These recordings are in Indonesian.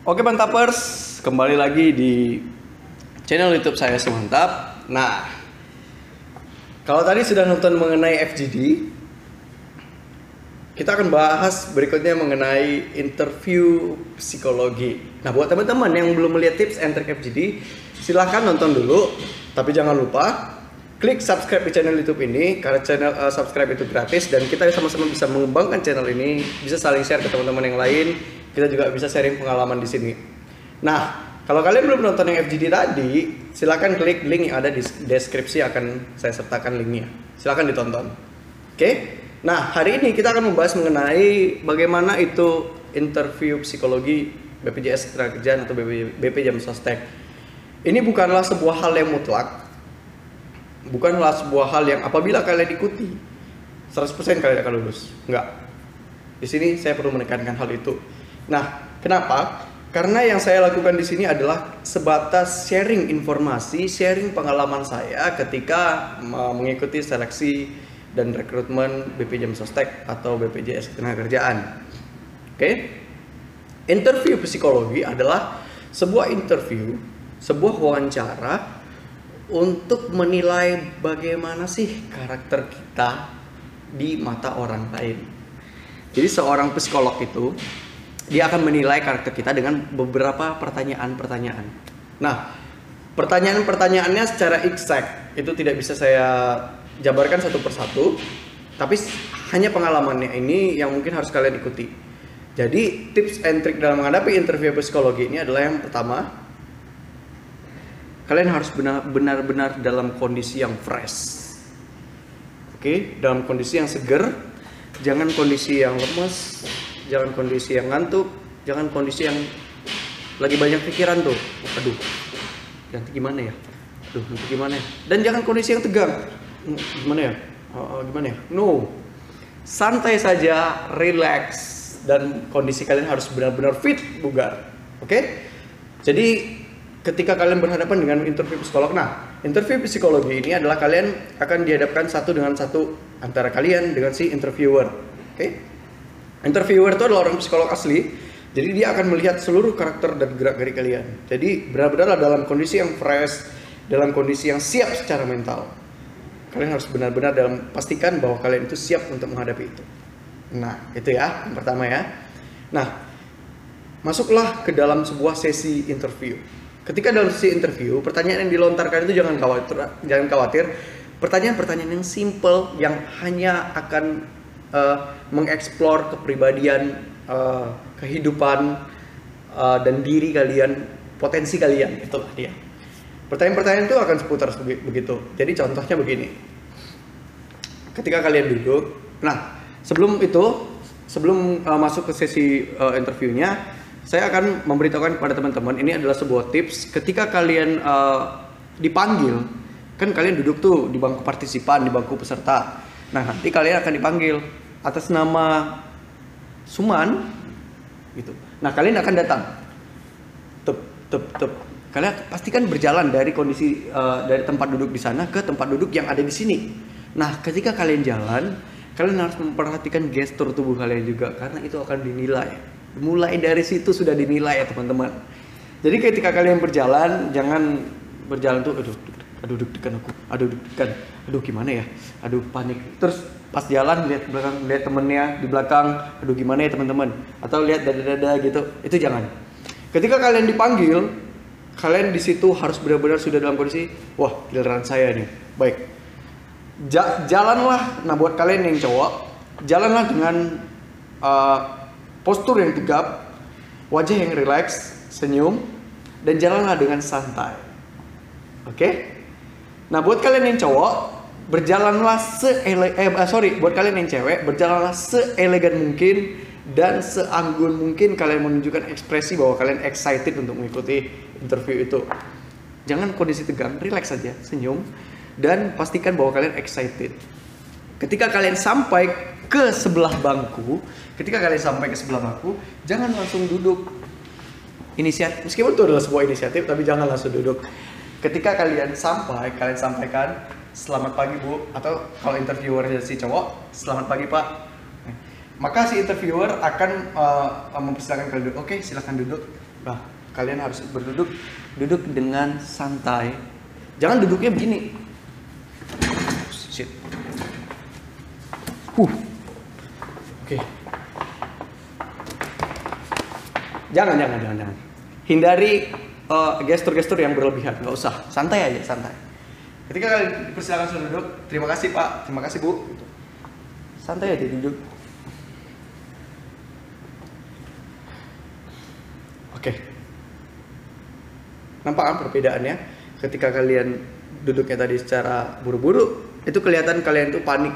Oke mantapers, kembali lagi di channel YouTube saya Semantap. Nah, kalau tadi sudah nonton mengenai FGD, kita akan bahas berikutnya mengenai interview psikologi. Nah, buat teman-teman yang belum melihat tips and trick FGD, silahkan nonton dulu. Tapi jangan lupa klik subscribe di channel YouTube ini, karena channel subscribe itu gratis dan kita sama-sama bisa mengembangkan channel ini, bisa saling share ke teman-teman yang lain. Kita juga bisa sharing pengalaman di sini. Nah, kalau kalian belum nonton yang FGD tadi, silahkan klik link yang ada di deskripsi, akan saya sertakan linknya. Silahkan ditonton. Oke? Nah, hari ini kita akan membahas mengenai bagaimana itu interview psikologi BPJS Ketenagakerjaan atau BP Jam Sostek. Ini bukanlah sebuah hal yang mutlak. Bukanlah sebuah hal yang apabila kalian ikuti 100% kalian akan lulus. Enggak. Di sini saya perlu menekankan hal itu. Nah, kenapa? Karena yang saya lakukan di sini adalah sebatas sharing informasi, sharing pengalaman saya ketika mengikuti seleksi dan rekrutmen BP Jam Sostek atau BPJS Ketenagakerjaan. Oke? Interview psikologi adalah sebuah interview, sebuah wawancara untuk menilai bagaimana sih karakter kita di mata orang lain. Jadi seorang psikolog itu dia akan menilai karakter kita dengan beberapa pertanyaan-pertanyaan. Nah, pertanyaan-pertanyaannya secara exact itu tidak bisa saya jabarkan satu persatu, tapi hanya pengalamannya ini yang mungkin harus kalian ikuti. Jadi tips and trick dalam menghadapi interview psikologi ini adalah yang pertama, kalian harus benar-benar dalam kondisi yang fresh. Oke, dalam kondisi yang seger, jangan kondisi yang lemes, jangan kondisi yang ngantuk, jangan kondisi yang lagi banyak pikiran tuh. Aduh, nanti gimana ya? Aduh, nanti gimana ya? Dan jangan kondisi yang tegang. Gimana ya? Gimana ya? No. Santai saja, relax, dan kondisi kalian harus benar-benar fit, bugar. Oke? Jadi ketika kalian berhadapan dengan interview psikolog, nah, interview psikologi ini adalah kalian akan dihadapkan satu dengan satu antara kalian dengan si interviewer. Oke? Interviewer itu adalah orang psikolog asli, jadi dia akan melihat seluruh karakter dan gerak-gerik kalian. Jadi benar-benar dalam kondisi yang fresh, dalam kondisi yang siap secara mental. Kalian harus benar-benar pastikan bahwa kalian itu siap untuk menghadapi itu. Nah, itu ya, yang pertama ya. Nah, masuklah ke dalam sebuah sesi interview. Ketika dalam sesi interview, pertanyaan yang dilontarkan itu jangan khawatir. Pertanyaan-pertanyaan yang simple, yang hanya akan mengeksplor kepribadian, kehidupan, dan diri kalian, potensi kalian, itulah dia. Pertanyaan-pertanyaan itu akan seputar begitu. Jadi contohnya begini. Ketika kalian duduk, nah sebelum masuk ke sesi interviewnya, saya akan memberitahukan kepada teman-teman, ini adalah sebuah tips. Ketika kalian dipanggil, kan kalian duduk tuh di bangku partisipan, di bangku peserta. Nah, nanti kalian akan dipanggil atas nama Suman gitu. Nah, kalian akan datang. Tep. Kalian pastikan berjalan dari kondisi dari tempat duduk di sana ke tempat duduk yang ada di sini. Nah, ketika kalian jalan, kalian harus memperhatikan gestur tubuh kalian juga, karena itu akan dinilai. Mulai dari situ sudah dinilai ya, teman-teman. Jadi ketika kalian berjalan, jangan berjalan tuh aduh deg-degan aku, aduh gimana ya, aduh panik. Terus pas jalan lihat belakang, lihat temennya di belakang, aduh gimana ya teman-teman, atau lihat dada gitu, itu jangan. Ketika kalian dipanggil, kalian di situ harus benar-benar sudah dalam kondisi, wah giliran saya nih, baik. Jalanlah, nah buat kalian yang cowok, jalanlah dengan postur yang tegap, wajah yang rileks, senyum, dan jalanlah dengan santai. Oke? Nah, buat kalian yang cowok, berjalanlah buat kalian yang cewek, berjalanlah seelegan mungkin dan seanggun mungkin kalian menunjukkan ekspresi bahwa kalian excited untuk mengikuti interview itu. Jangan kondisi tegang, relax saja, senyum, dan pastikan bahwa kalian excited. Ketika kalian sampai ke sebelah bangku, jangan langsung duduk. Meskipun itu adalah sebuah inisiatif, tapi jangan langsung duduk. Ketika kalian sampai, kalian sampaikan, selamat pagi Bu, atau kalau interviewer si cowok, selamat pagi Pak. Maka si interviewer akan mempersilahkan kalian duduk. Oke, silakan duduk. Nah, kalian harus duduk dengan santai. Jangan duduknya begini. Shit. Oke. Jangan. Hindari gestur-gestur yang berlebihan, nggak usah. Santai aja, santai. Ketika kalian dipersilakan sudah duduk, terima kasih Pak, terima kasih Bu. Gitu. Santai aja duduk. Oke. Nampak kan perbedaannya? Ketika kalian duduknya tadi secara buru-buru, itu kelihatan kalian itu panik.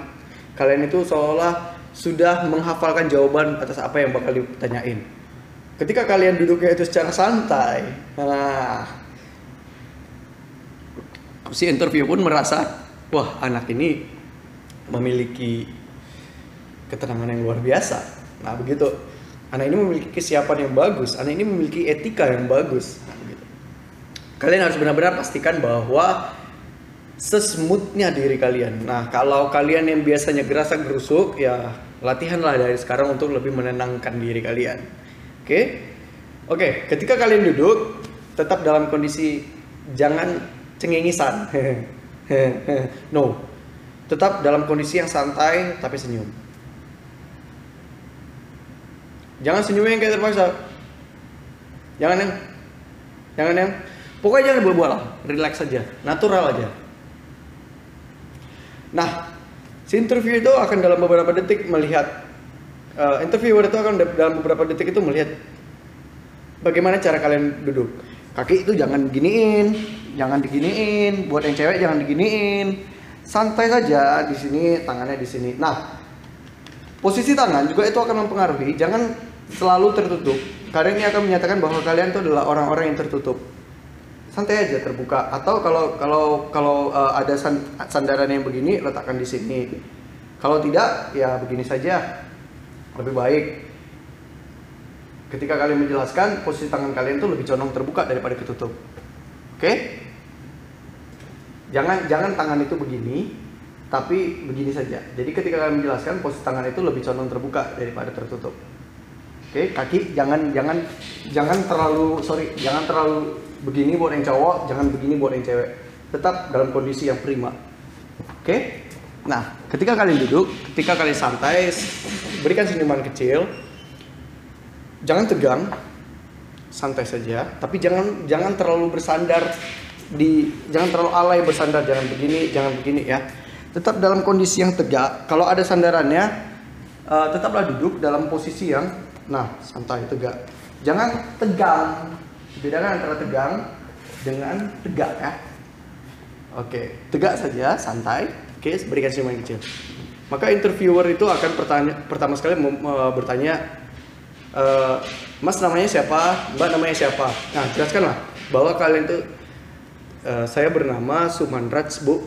Kalian itu seolah sudah menghafalkan jawaban atas apa yang bakal ditanyain. Ketika kalian duduknya itu secara santai, nah, si interview pun merasa, wah anak ini memiliki ketenangan yang luar biasa. Nah begitu, anak ini memiliki kesiapan yang bagus, anak ini memiliki etika yang bagus. Nah, begitu. Kalian harus benar-benar pastikan bahwa sesmoothnya diri kalian. Nah kalau kalian yang biasanya gerasa gerusuk, ya latihanlah dari sekarang untuk lebih menenangkan diri kalian. Oke, ketika kalian duduk, tetap dalam kondisi jangan cengengisan. No, tetap dalam kondisi yang santai tapi senyum. Jangan senyumnya yang kayak terpaksa. Jangan yang pokoknya jangan bual-bual, relax saja, natural aja. Nah, si interview itu akan dalam beberapa detik melihat interviewer itu akan dalam beberapa detik itu melihat bagaimana cara kalian duduk. Kaki itu jangan diginiin, jangan diginiin. Buat yang cewek jangan diginiin. Santai saja di sini, tangannya di sini. Nah, posisi tangan juga itu akan mempengaruhi. Jangan selalu tertutup. Karena ini akan menyatakan bahwa kalian itu adalah orang-orang yang tertutup. Santai aja terbuka. Atau kalau ada sandaran yang begini, letakkan di sini. Kalau tidak, ya begini saja. Lebih baik. Ketika kalian menjelaskan, posisi tangan kalian itu lebih condong terbuka daripada ketutup. Oke? Jangan tangan itu begini, tapi begini saja. Jadi ketika kalian menjelaskan, posisi tangan itu lebih condong terbuka daripada tertutup. Oke, kaki jangan terlalu begini buat yang cowok, jangan begini buat yang cewek. Tetap dalam kondisi yang prima. Oke? Nah, ketika kalian duduk, ketika kalian santai, berikan senyuman kecil. Jangan tegang, santai saja, tapi jangan terlalu bersandar jangan terlalu alay bersandar, jangan begini ya. Tetap dalam kondisi yang tegak. Kalau ada sandarannya, tetaplah duduk dalam posisi yang santai, tegak. Jangan tegang. Bedakan antara tegang dengan tegak ya. Oke, tegak saja, santai. Oke, berikan senyuman kecil. Maka interviewer itu akan pertama sekali bertanya, Mas namanya siapa? Mbak namanya siapa? Nah, jelaskanlah bahwa kalian itu saya bernama Sumanraj, Bu.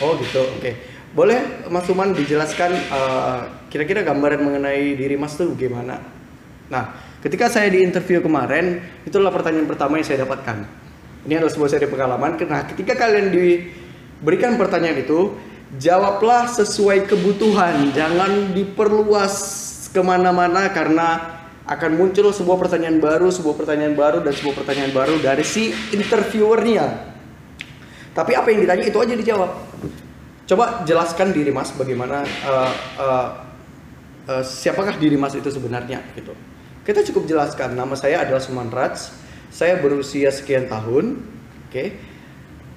Oh gitu, oke. Boleh Mas Suman dijelaskan kira-kira gambaran mengenai diri Mas tuh gimana? Nah, ketika saya di interview kemarin, itulah pertanyaan pertama yang saya dapatkan. Ini adalah sebuah seri pengalaman. Nah, ketika kalian diberikan pertanyaan itu, jawablah sesuai kebutuhan. Jangan diperluas kemana-mana karena akan muncul sebuah pertanyaan baru dari si interviewernya. Tapi apa yang ditanya itu aja dijawab. Coba jelaskan diri Mas bagaimana, siapakah diri Mas itu sebenarnya gitu. Kita cukup jelaskan, nama saya adalah Sumanraj, saya berusia sekian tahun, oke.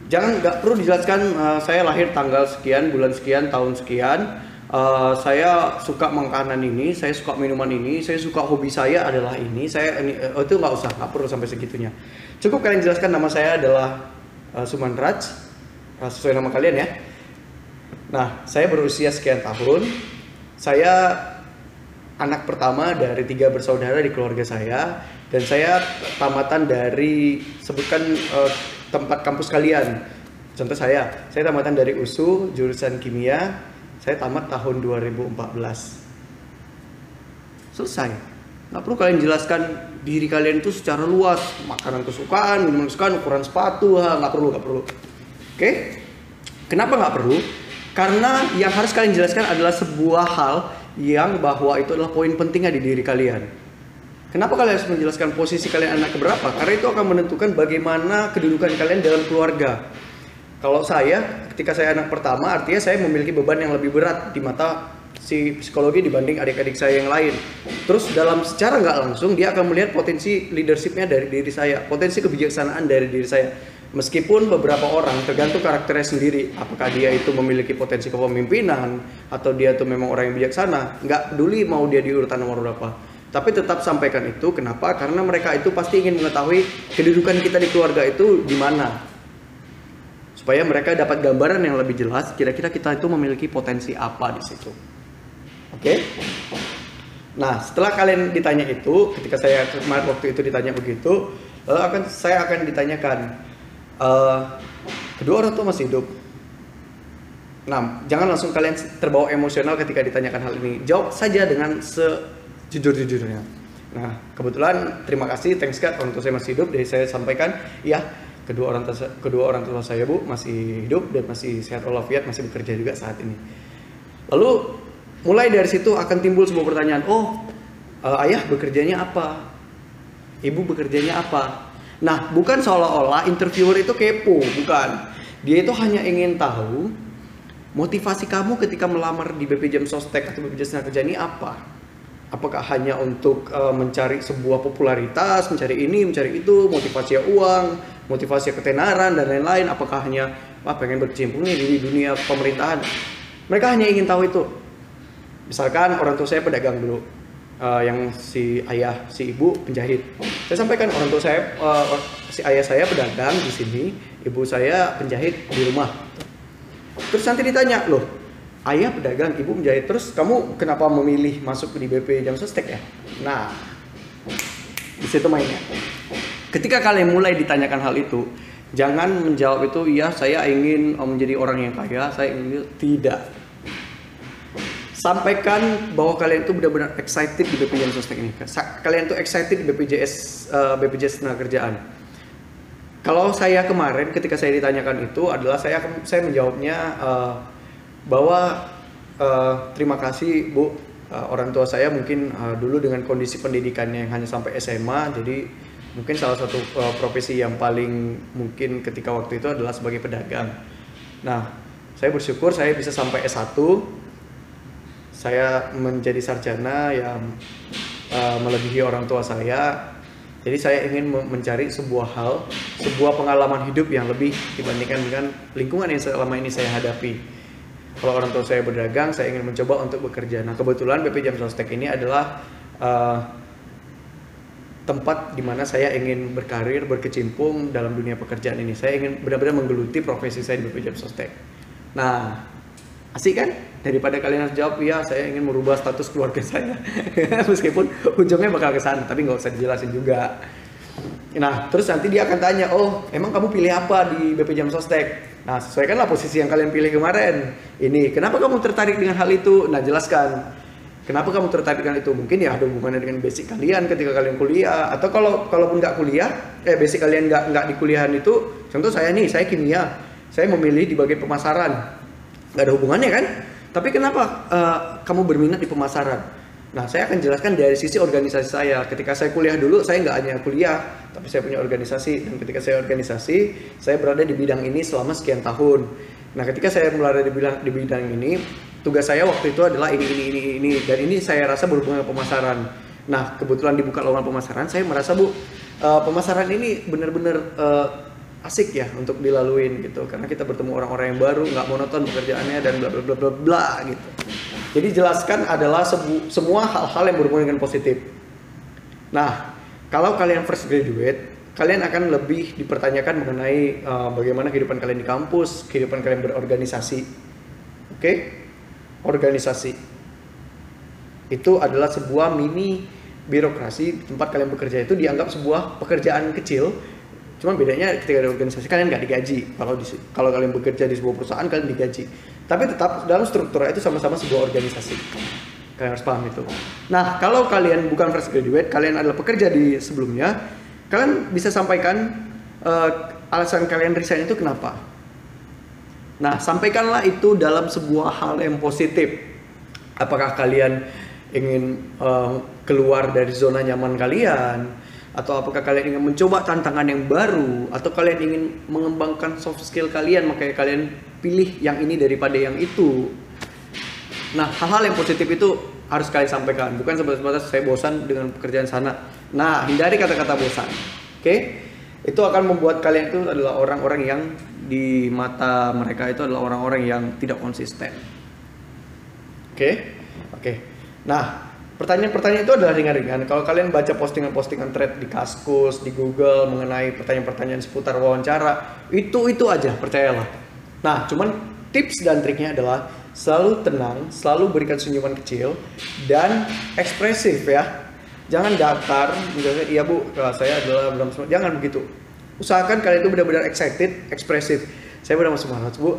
Nggak perlu dijelaskan saya lahir tanggal sekian, bulan sekian, tahun sekian. Saya suka makanan ini, saya suka minuman ini, saya suka hobi saya adalah ini, itu nggak usah, nggak perlu sampai segitunya. Cukup kalian jelaskan nama saya adalah Sumanraj, sesuai nama kalian ya. Nah, saya berusia sekian tahun, saya anak pertama dari 3 bersaudara di keluarga saya, dan saya tamatan dari sebutkan tempat kampus kalian. Contoh saya tamatan dari USU jurusan kimia. Saya tamat tahun 2014. Selesai. Nggak perlu kalian jelaskan diri kalian itu secara luas. Makanan kesukaan, minuman kesukaan, ukuran sepatu. Nggak perlu. Oke? Kenapa nggak perlu? Karena yang harus kalian jelaskan adalah sebuah hal yang bahwa itu adalah poin pentingnya di diri kalian. Kenapa kalian harus menjelaskan posisi kalian anak keberapa? Karena itu akan menentukan bagaimana kedudukan kalian dalam keluarga. Kalau saya, ketika saya anak pertama, artinya saya memiliki beban yang lebih berat di mata si psikologi dibanding adik-adik saya yang lain. Terus secara nggak langsung dia akan melihat potensi leadershipnya dari diri saya, potensi kebijaksanaan dari diri saya. Meskipun beberapa orang tergantung karakternya sendiri, apakah dia itu memiliki potensi kepemimpinan atau dia itu memang orang yang bijaksana, nggak peduli mau dia di urutan nomor berapa. Tapi tetap sampaikan itu, kenapa? Karena mereka itu pasti ingin mengetahui kedudukan kita di keluarga itu di mana. Supaya mereka dapat gambaran yang lebih jelas, kira-kira kita itu memiliki potensi apa di situ. Oke? Nah, setelah kalian ditanya itu, ketika saya kemarin waktu itu ditanya begitu, saya akan ditanyakan, kedua orang tua masih hidup? Nah, jangan langsung kalian terbawa emosional ketika ditanyakan hal ini. Jawab saja dengan jujur-jujurnya. Nah, kebetulan terima kasih, thanks God, orang tua saya masih hidup. Jadi saya sampaikan, ya, kedua orang tua saya Bu masih hidup dan masih sehat walafiat, masih bekerja juga saat ini. Lalu mulai dari situ akan timbul sebuah pertanyaan, ayah bekerjanya apa? Ibu bekerjanya apa? Nah, bukan seolah-olah interviewer itu kepo, bukan. Dia itu hanya ingin tahu motivasi kamu ketika melamar di BPJS Sostek atau BPJS Tenaga Kerja ini apa? Apakah hanya untuk mencari sebuah popularitas, mencari ini, mencari itu, motivasi uang, motivasi ketenaran dan lain-lain? Apakah hanya pengen berkecimpung nih di dunia pemerintahan? Mereka hanya ingin tahu itu. Misalkan orang tua saya pedagang dulu, yang si ayah, si ibu penjahit. Saya sampaikan orang tua saya, si ayah saya pedagang di sini, ibu saya penjahit di rumah. Terus nanti ditanya, loh, ayah pedagang, ibu menjahit, terus kamu kenapa memilih masuk di BPJS Sostek ya? Nah, di situ mainnya. Ketika kalian mulai ditanyakan hal itu, jangan menjawab itu, iya saya ingin menjadi orang yang kaya, saya ingin, tidak. Sampaikan bahwa kalian itu benar-benar excited di BPJS Sostek ini. Kalian itu excited di BPJS Tenaga Kerjaan. Kalau saya kemarin ketika saya ditanyakan itu adalah saya menjawabnya bahwa terima kasih Bu, orang tua saya mungkin dulu dengan kondisi pendidikannya yang hanya sampai SMA, jadi mungkin salah satu profesi yang paling mungkin ketika waktu itu adalah sebagai pedagang. Nah, saya bersyukur saya bisa sampai S1, saya menjadi sarjana yang melebihi orang tua saya. Jadi saya ingin mencari sebuah pengalaman hidup yang lebih dibandingkan dengan lingkungan yang selama ini saya hadapi. Kalau orang tua saya berdagang, saya ingin mencoba untuk bekerja. Nah, kebetulan BPJS Sostek ini adalah tempat di mana saya ingin berkarir, berkecimpung dalam dunia pekerjaan ini. Saya ingin benar-benar menggeluti profesi saya di BPJS Sostek. Nah, asik kan? Daripada kalian harus jawab, ya saya ingin merubah status keluarga saya. Meskipun ujungnya bakal ke sana, tapi nggak usah dijelasin juga. Nah, terus nanti dia akan tanya, emang kamu pilih apa di BPJS Sostek? Nah, sesuaikanlah posisi yang kalian pilih kemarin. Ini, kenapa kamu tertarik dengan hal itu? Nah, jelaskan. Kenapa kamu tertarik dengan itu? Mungkin ya ada hubungannya dengan basic kalian ketika kalian kuliah. Atau kalaupun nggak kuliah, basic kalian nggak di kuliahan itu. Contoh saya kimia. Saya memilih di bagian pemasaran. Nggak ada hubungannya kan? Tapi kenapa kamu berminat di pemasaran? Nah, saya akan jelaskan dari sisi organisasi saya. Ketika saya kuliah dulu, saya nggak hanya kuliah, tapi saya punya organisasi. Dan ketika saya organisasi, saya berada di bidang ini selama sekian tahun. Nah, ketika saya berada di bidang ini, tugas saya waktu itu adalah ini. Dan ini saya rasa berhubungan dengan pemasaran. Nah, kebetulan dibuka lowongan pemasaran, saya merasa pemasaran ini benar-benar asik ya untuk dilaluin gitu. Karena kita bertemu orang-orang yang baru, nggak monoton pekerjaannya dan bla bla bla bla bla gitu. Jadi jelaskan adalah semua hal-hal yang berhubungan dengan positif. Nah, kalau kalian fresh graduate, kalian akan lebih dipertanyakan mengenai bagaimana kehidupan kalian di kampus, kehidupan kalian berorganisasi. Oke? Organisasi. Itu adalah sebuah mini birokrasi tempat kalian bekerja, itu dianggap sebuah pekerjaan kecil. Cuma bedanya ketika ada organisasi kalian nggak digaji. Kalau kalian bekerja di sebuah perusahaan kalian digaji. Tapi tetap dalam strukturnya itu sama-sama sebuah organisasi. Kalian harus paham itu. Nah, kalau kalian bukan fresh graduate, kalian adalah pekerja di sebelumnya, kalian bisa sampaikan alasan kalian resign itu kenapa. Nah, sampaikanlah itu dalam sebuah hal yang positif. Apakah kalian ingin keluar dari zona nyaman kalian, atau apakah kalian ingin mencoba tantangan yang baru, atau kalian ingin mengembangkan soft skill kalian, makanya kalian pilih yang ini daripada yang itu. Nah, hal-hal yang positif itu harus kalian sampaikan, bukan sebatas saya bosan dengan pekerjaan sana. Nah, hindari kata-kata bosan. Oke? Itu akan membuat kalian itu adalah orang-orang yang di mata mereka itu adalah orang-orang yang tidak konsisten. Oke? Nah, pertanyaan-pertanyaan itu adalah ringan-ringan. Kalau kalian baca postingan-postingan thread di Kaskus, di Google mengenai pertanyaan-pertanyaan seputar wawancara, itu aja, percayalah. Nah, cuman tips dan triknya adalah selalu tenang, selalu berikan senyuman kecil dan ekspresif ya. Jangan datar, misalnya iya bu, saya adalah belum semangat. Jangan begitu. Usahakan kalian itu benar-benar excited, ekspresif. Saya benar semangat bu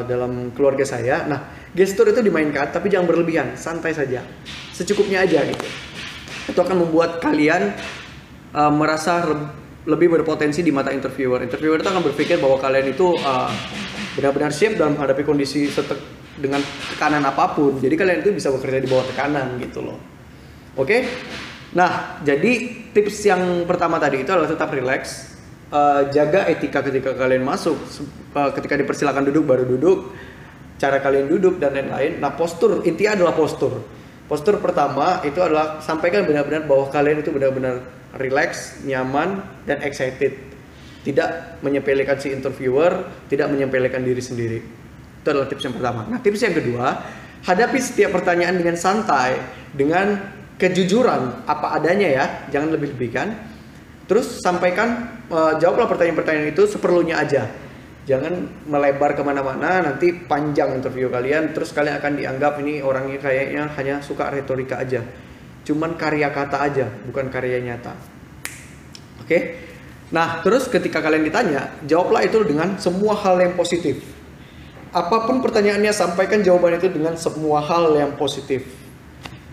dalam keluarga saya. Nah, gestur itu dimainkan, tapi jangan berlebihan, santai saja, secukupnya aja gitu. Itu akan membuat kalian merasa lebih berpotensi di mata interviewer. Interviewer itu akan berpikir bahwa kalian itu benar-benar siap dalam menghadapi kondisi dengan tekanan apapun. Jadi kalian itu bisa bekerja di bawah tekanan gitu loh. Oke? Nah, jadi tips yang pertama tadi itu adalah tetap relax. Jaga etika ketika kalian masuk. Ketika dipersilakan duduk baru duduk. Cara kalian duduk dan lain-lain. Nah, postur, intinya adalah postur. Postur pertama itu adalah sampaikan benar-benar bahwa kalian itu benar-benar relax, nyaman, dan excited. Tidak menyepelekan si interviewer, tidak menyepelekan diri sendiri. Itu adalah tips yang pertama. Nah, tips yang kedua, hadapi setiap pertanyaan dengan santai, dengan kejujuran apa adanya ya, jangan lebih-lebihkan. Terus sampaikan, jawablah pertanyaan-pertanyaan itu seperlunya aja. Jangan melebar kemana-mana, nanti panjang interview kalian, terus kalian akan dianggap ini orangnya kayaknya hanya suka retorika aja. Cuman karya kata aja, bukan karya nyata. Oke? Nah, terus ketika kalian ditanya, jawablah itu dengan semua hal yang positif. Apapun pertanyaannya, sampaikan jawaban itu dengan semua hal yang positif.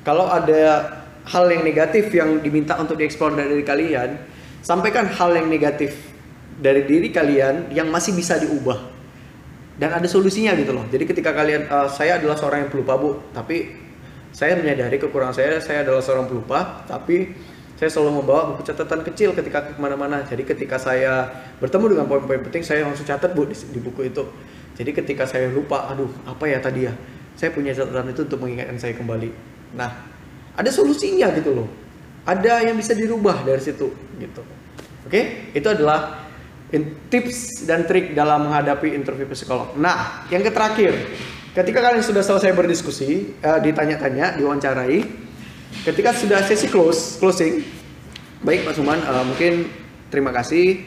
Kalau ada hal yang negatif yang diminta untuk dieksplor dari diri kalian, sampaikan hal yang negatif dari diri kalian yang masih bisa diubah. Dan ada solusinya gitu loh. Jadi ketika kalian, saya adalah seorang yang pelupa bu, tapi saya menyadari kekurangan saya adalah seorang pelupa, tapi saya selalu membawa buku catatan kecil ketika kemana-mana. Jadi ketika saya bertemu dengan poin-poin penting, saya langsung catat bu di buku itu. Jadi ketika saya lupa, aduh apa ya tadi ya, saya punya catatan itu untuk mengingatkan saya kembali. Nah, ada solusinya gitu loh. Ada yang bisa dirubah dari situ gitu. Oke, itu adalah tips dan trik dalam menghadapi interview psikolog. Nah, yang terakhir, ketika kalian sudah selesai berdiskusi, ditanya-tanya, diwawancarai, ketika sudah sesi closing, baik Pak Suman, mungkin terima kasih.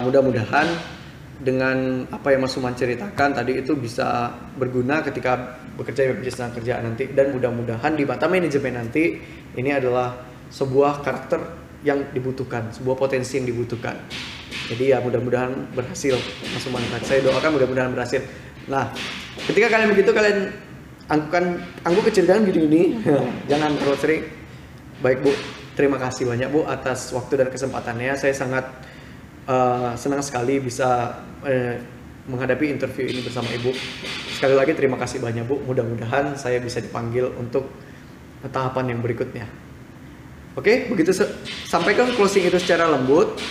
Mudah-mudahan dengan apa yang Mas Suman ceritakan tadi itu bisa berguna ketika bekerja di BPJS Tenaga nanti, dan mudah-mudahan di mata manajemen nanti ini adalah sebuah karakter yang dibutuhkan, sebuah potensi yang dibutuhkan. Jadi ya mudah-mudahan berhasil Mas Suman. Saya doakan mudah-mudahan berhasil. Nah, ketika kalian begitu, kalian angguk kecil jangan gini-gini. Jangan terlalu sering. Baik Bu, terima kasih banyak Bu atas waktu dan kesempatannya. Saya sangat senang sekali bisa menghadapi interview ini bersama Ibu. Sekali lagi terima kasih banyak Bu. Mudah-mudahan saya bisa dipanggil untuk tahapan yang berikutnya. Oke, begitu sampaikan closing itu secara lembut.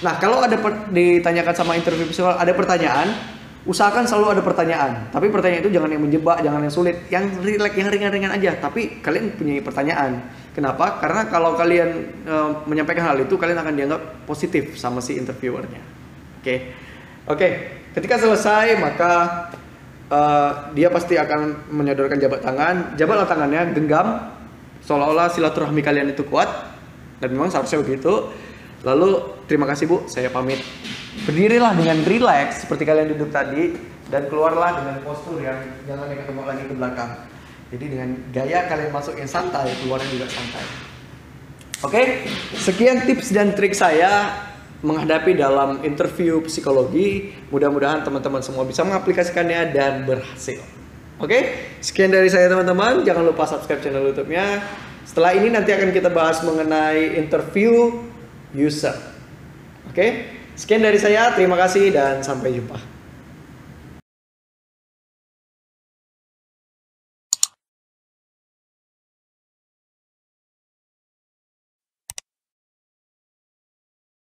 Nah, kalau ada ditanyakan sama interview psikolog, ada pertanyaan, usahakan selalu ada pertanyaan. Tapi pertanyaan itu jangan yang menjebak, jangan yang sulit, yang relax, yang ringan-ringan aja. Tapi kalian punya pertanyaan. Kenapa? Karena kalau kalian menyampaikan hal itu, kalian akan dianggap positif sama si interviewernya. Oke. Ketika selesai, maka dia pasti akan menyodorkan jabatlah tangannya, genggam, seolah-olah silaturahmi kalian itu kuat. Dan memang seharusnya begitu. Lalu terima kasih Bu, saya pamit. Berdirilah dengan relax seperti kalian duduk tadi, dan keluarlah dengan postur yang jangan ketemu lagi ke belakang. Jadi dengan gaya kalian masuk yang santai, keluarnya juga santai. Oke, sekian tips dan trik saya menghadapi dalam interview psikologi. Mudah-mudahan teman-teman semua bisa mengaplikasikannya dan berhasil. Oke, sekian dari saya teman-teman. Jangan lupa subscribe channel YouTube-nya. Setelah ini nanti akan kita bahas mengenai interview user. Oke, sekian dari saya. Terima kasih dan sampai jumpa.